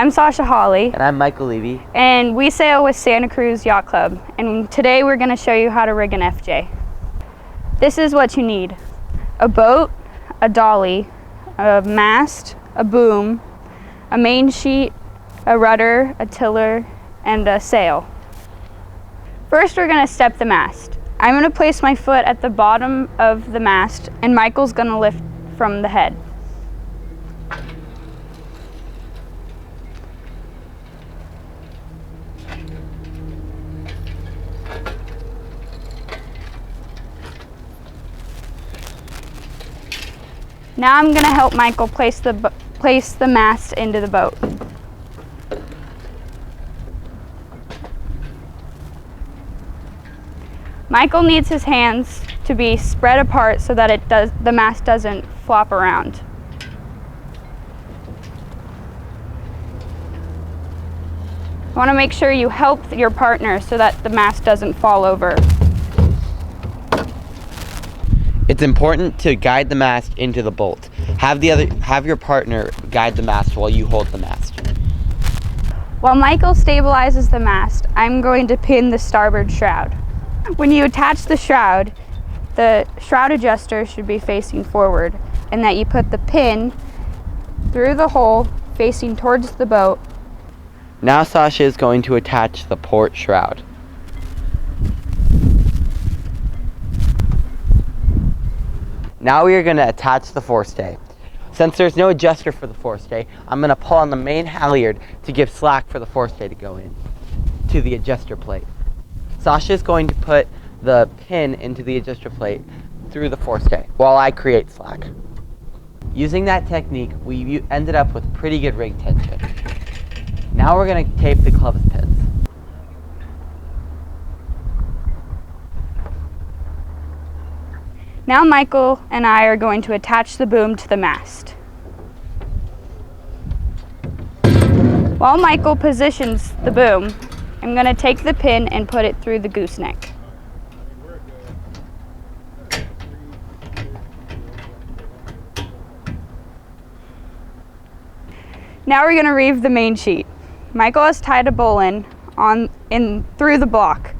I'm Sasha Hawley. And I'm Michael Levy. And we sail with Santa Cruz Yacht Club. And today we're going to show you how to rig an FJ. This is what you need: a boat, a dolly, a mast, a boom, a main sheet, a rudder, a tiller, and a sail. First, we're going to step the mast. I'm going to place my foot at the bottom of the mast, and Michael's going to lift from the head. Now I'm going to help Michael place the mast into the boat. Michael needs his hands to be spread apart so that the mast doesn't flop around. You want to make sure you help your partner so that the mast doesn't fall over. It's important to guide the mast into the bolt. Have your partner guide the mast while you hold the mast. While Michael stabilizes the mast, I'm going to pin the starboard shroud. When you attach the shroud adjuster should be facing forward, and that you put the pin through the hole facing towards the boat. Now Sasha is going to attach the port shroud. Now we are going to attach the forestay. Since there's no adjuster for the forestay, I'm going to pull on the main halyard to give slack for the forestay to go in to the adjuster plate. Sasha is going to put the pin into the adjuster plate through the forestay while I create slack. Using that technique, we ended up with pretty good rig tension. Now we're going to tape the clevis pins. Now Michael and I are going to attach the boom to the mast. While Michael positions the boom, I'm going to take the pin and put it through the gooseneck. Now we're going to reeve the main sheet. Michael has tied a bowline through the block.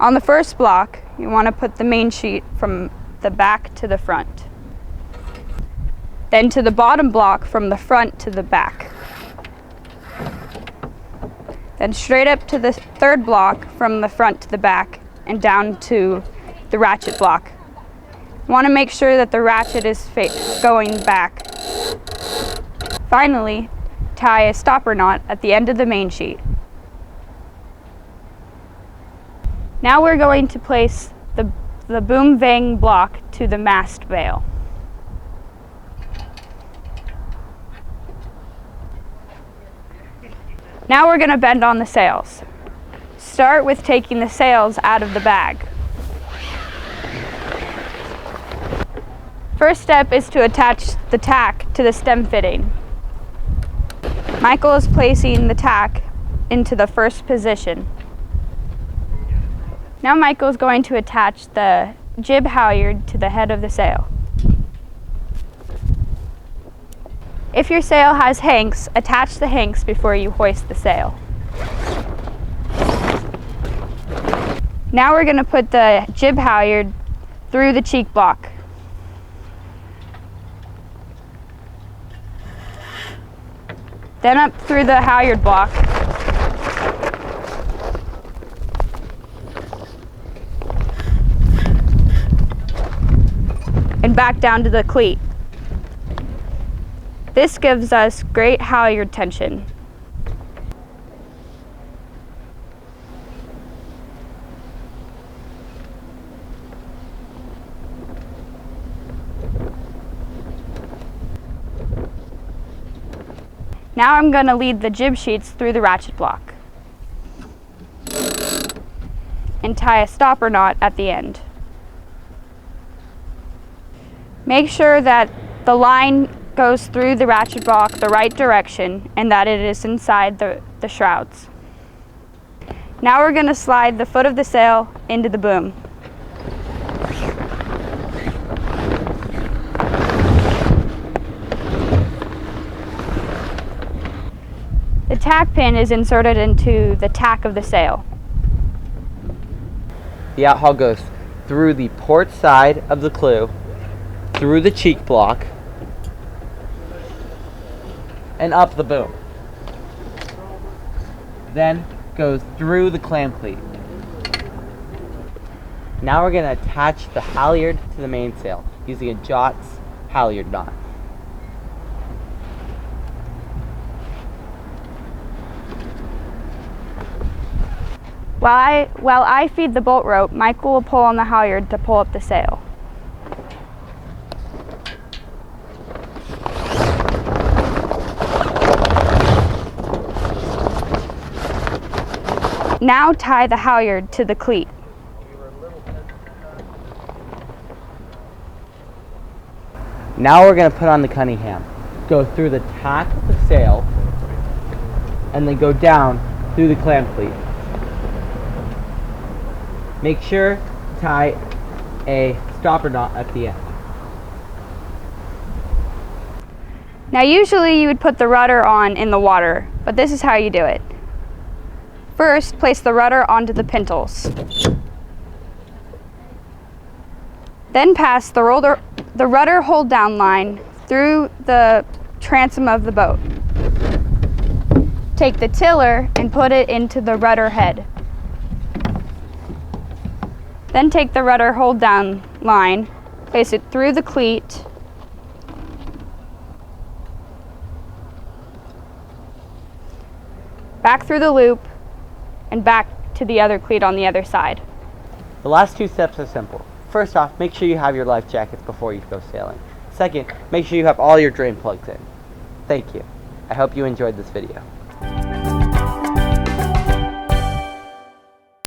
On the first block, you want to put the main sheet from the back to the front. Then to the bottom block from the front to the back. Then straight up to the third block from the front to the back and down to the ratchet block. You want to make sure that the ratchet is going back. Finally, tie a stopper knot at the end of the main sheet. Now we're going to place the boom vang block to the mast bail. Now we're going to bend on the sails. Start with taking the sails out of the bag. First step is to attach the tack to the stem fitting. Michael is placing the tack into the first position. Now Michael is going to attach the jib halyard to the head of the sail. If your sail has hanks, attach the hanks before you hoist the sail. Now we're going to put the jib halyard through the cheek block. Then up through the halyard block. And back down to the cleat. This gives us great halyard tension. Now I'm going to lead the jib sheets through the ratchet block and tie a stopper knot at the end. Make sure that the line goes through the ratchet block the right direction and that it is inside the shrouds. Now we're going to slide the foot of the sail into the boom. The tack pin is inserted into the tack of the sail. The outhaul goes through the port side of the clew, through the cheek block, and up the boom. Then goes through the clam cleat. Now we're going to attach the halyard to the mainsail using a Jot's halyard knot. While I feed the bolt rope, Michael will pull on the halyard to pull up the sail. Now tie the halyard to the cleat. Now we're going to put on the cunningham. Go through the tack of the sail and then go down through the clam cleat. Make sure to tie a stopper knot at the end. Now usually you would put the rudder on in the water, but this is how you do it. First, place the rudder onto the pintles. Then pass the rudder hold down line through the transom of the boat. Take the tiller and put it into the rudder head. Then take the rudder hold down line, place it through the cleat, back through the loop, and back to the other cleat on the other side. The last two steps are simple. First off, make sure you have your life jackets before you go sailing. Second, make sure you have all your drain plugs in. Thank you. I hope you enjoyed this video.